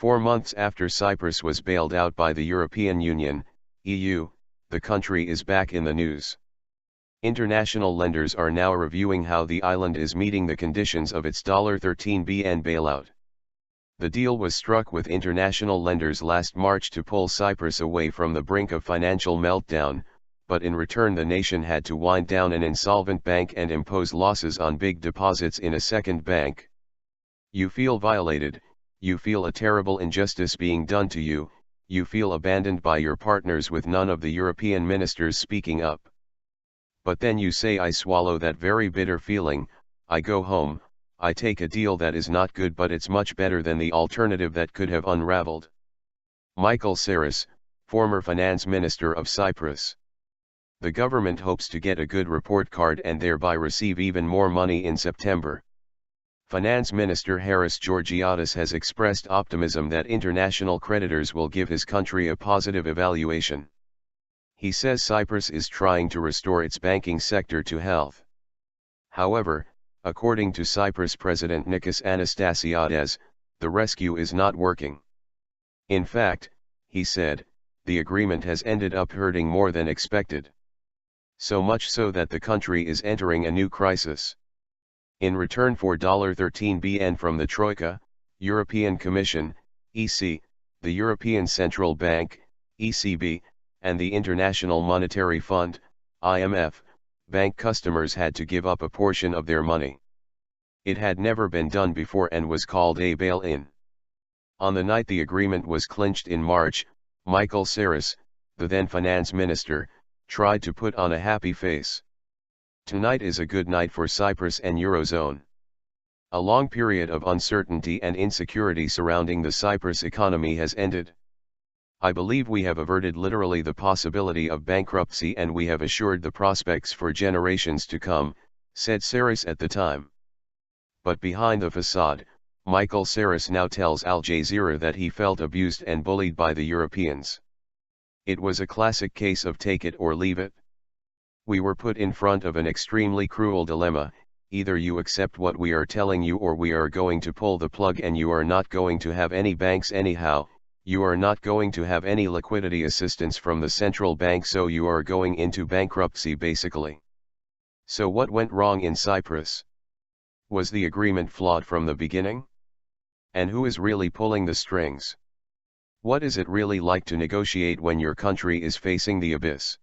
4 months after Cyprus was bailed out by the European Union, EU, the country is back in the news. International lenders are now reviewing how the island is meeting the conditions of its $13 billion bailout. The deal was struck with international lenders last March to pull Cyprus away from the brink of financial meltdown, but in return the nation had to wind down an insolvent bank and impose losses on big deposits in a second bank. You feel violated, you feel a terrible injustice being done to you, you feel abandoned by your partners with none of the European ministers speaking up. But then you say, I swallow that very bitter feeling, I go home, I take a deal that is not good but it's much better than the alternative that could have unraveled. Michael Sarris, former finance minister of Cyprus. The government hopes to get a good report card and thereby receive even more money in September. Finance Minister Harris Georgiadis has expressed optimism that international creditors will give his country a positive evaluation. He says Cyprus is trying to restore its banking sector to health. However, according to Cyprus President Nikos Anastasiades, the rescue is not working. In fact, he said, the agreement has ended up hurting more than expected. So much so that the country is entering a new crisis. In return for $13 billion from the Troika, European Commission, EC, the European Central Bank, ECB, and the International Monetary Fund, IMF, bank customers had to give up a portion of their money. It had never been done before and was called a bail-in. On the night the agreement was clinched in March, Michael Sarris, the then finance minister, tried to put on a happy face. Tonight is a good night for Cyprus and Eurozone. A long period of uncertainty and insecurity surrounding the Cyprus economy has ended. I believe we have averted literally the possibility of bankruptcy and we have assured the prospects for generations to come, said Sarris at the time. But behind the facade, Michael Sarris now tells Al Jazeera that he felt abused and bullied by the Europeans. It was a classic case of take it or leave it. We were put in front of an extremely cruel dilemma, either you accept what we are telling you or we are going to pull the plug and you are not going to have any banks anyhow, you are not going to have any liquidity assistance from the central bank, so you are going into bankruptcy basically. So what went wrong in Cyprus? Was the agreement flawed from the beginning? And who is really pulling the strings? What is it really like to negotiate when your country is facing the abyss?